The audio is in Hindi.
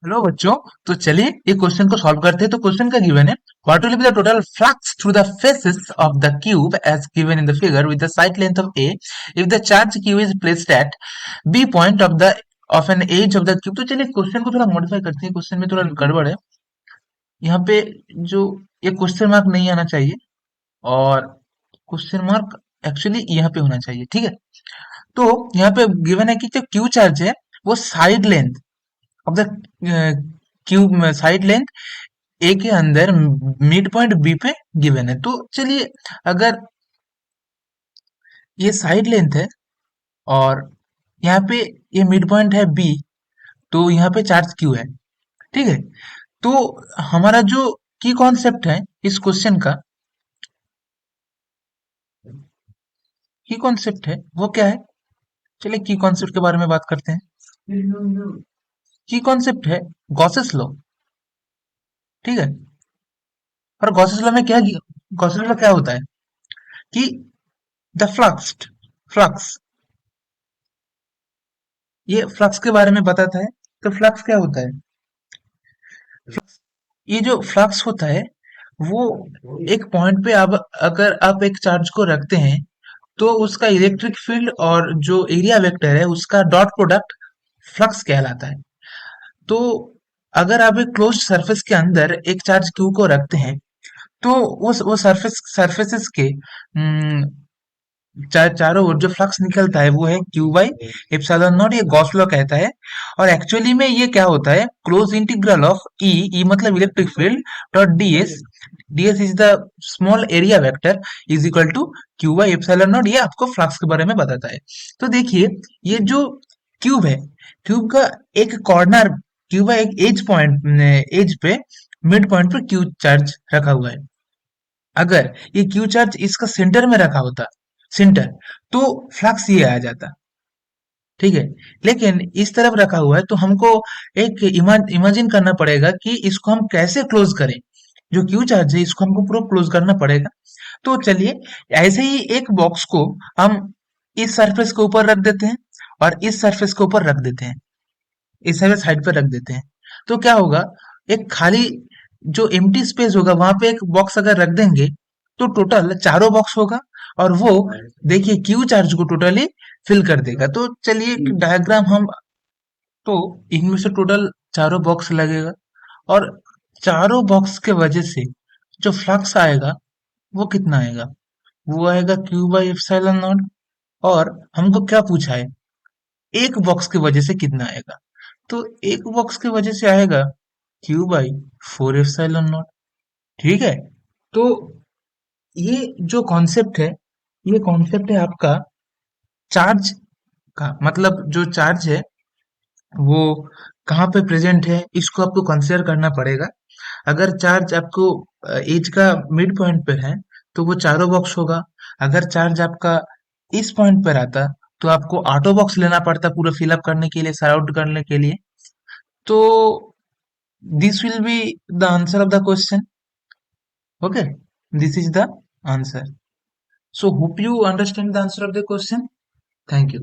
हेलो बच्चों। तो चलिए एक क्वेश्चन को सॉल्व करते हैं। तो क्वेश्चन का गिवन है, what will be the total flux through the faces of the cube as given in the figure with the side length of a if the charge Q is placed at B point of an edge of the cube. तो चलिए क्वेश्चन को थोड़ा मॉडिफाई करते हैं। क्वेश्चन में थोड़ा गड़बड़ है। यहाँ पे जो ये क्वेश्चन मार्क नहीं आना चाहिए, और क्वेश्चन मार्क एक्चुअली यहाँ पे होना चाहिए। ठीक है। तो यहाँ पे गिवन है कि जो क्यू चार्ज है वो side length of the cube, side length A के अंदर मिड पॉइंट बी पे गिवन है। तो चलिए, अगर ये साइड लेंथ है और यहाँ पे ये मिड पॉइंट है बी, तो यहाँ पे चार्ज क्यू है। ठीक है। तो हमारा जो की कॉन्सेप्ट है इस क्वेश्चन का, की कॉन्सेप्ट है वो क्या है? चलिए की कॉन्सेप्ट के बारे में बात करते हैं। की कॉन्सेप्ट है गॉसेस लॉ। ठीक है। और गॉसेस लॉ में क्या, गॉसेस लॉ क्या होता है कि द फ्लक्स, ये फ्लक्स के बारे में बताता है। तो फ्लक्स क्या होता है? ये जो फ्लक्स होता है वो एक पॉइंट पे, अब अगर आप एक चार्ज को रखते हैं तो उसका इलेक्ट्रिक फील्ड और जो एरिया वेक्टर है उसका डॉट प्रोडक्ट फ्लक्स कहलाता है। तो अगर आप एक क्लोज्ड सरफेस के अंदर एक चार्ज क्यू को रखते हैं तो उस वो सरफेसेस के चारों ओर जो फ्लक्स निकलता है वो है क्यू बाई एप्सिलॉन नॉट। ये गॉस लॉ कहता है। और एक्चुअली में ये क्या होता है, क्लोज इंटीग्रल ऑफ ई मतलब electric field dot DS is the small area vector is equal to Q by epsilon not. ये आपको फ्लक्स के बारे में बताता है। तो देखिए, ये जो क्यूब है, क्यूब का एक कॉर्नर, क्यूब का एक एज पॉइंट, एज पे मिड पॉइंट पर क्यू चार्ज रखा हुआ है। अगर ये क्यू चार्ज इसका सेंटर में रखा होता, सेंटर, तो फ्लक्स ये आ जाता। ठीक है। लेकिन इस तरफ रखा हुआ है तो हमको एक इमेजिन करना पड़ेगा कि इसको हम कैसे क्लोज करें। जो क्यू चार्ज है इसको हमको पूरा क्लोज करना पड़ेगा। तो चलिए, ऐसे ही एक बॉक्स को हम इस सरफेस के ऊपर रख देते हैं और इस सरफेस के ऊपर रख देते हैं, इस साइड पर रख देते हैं। तो क्या होगा, एक खाली जो एम्प्टी स्पेस होगा वहां पे एक बॉक्स अगर रख देंगे तो टोटल चारों बॉक्स होगा, और वो देखिए क्यू चार्ज को टोटली फिल कर देगा। तो चलिए एक डायग्राम हम, तो इनमें से टोटल चारों बॉक्स लगेगा, और चारों बॉक्स के वजह से जो फ्लक्स आएगा वो कितना आएगा? वो आएगा क्यू बाई एप्सिलॉन नॉट। और हमको क्या पूछा है, एक बॉक्स की वजह से कितना आएगा? तो एक बॉक्स की वजह से आएगा Q by four epsilon not. ठीक है। तो ये जो कॉन्सेप्ट है, ये कॉन्सेप्ट है आपका चार्ज का, मतलब जो चार्ज है वो कहाँ पे प्रेजेंट है इसको आपको कंसिडर करना पड़ेगा। अगर चार्ज आपको एज का मिड पॉइंट पे है तो वो चारों बॉक्स होगा। अगर चार्ज आपका इस पॉइंट पर आता तो आपको ऑटो बॉक्स लेना पड़ता पूरा फिलअप करने के लिए, सराउंड करने के लिए। तो this will be the answer of the question. Okay, this is the answer. So hope you understand the answer of the question. Thank you.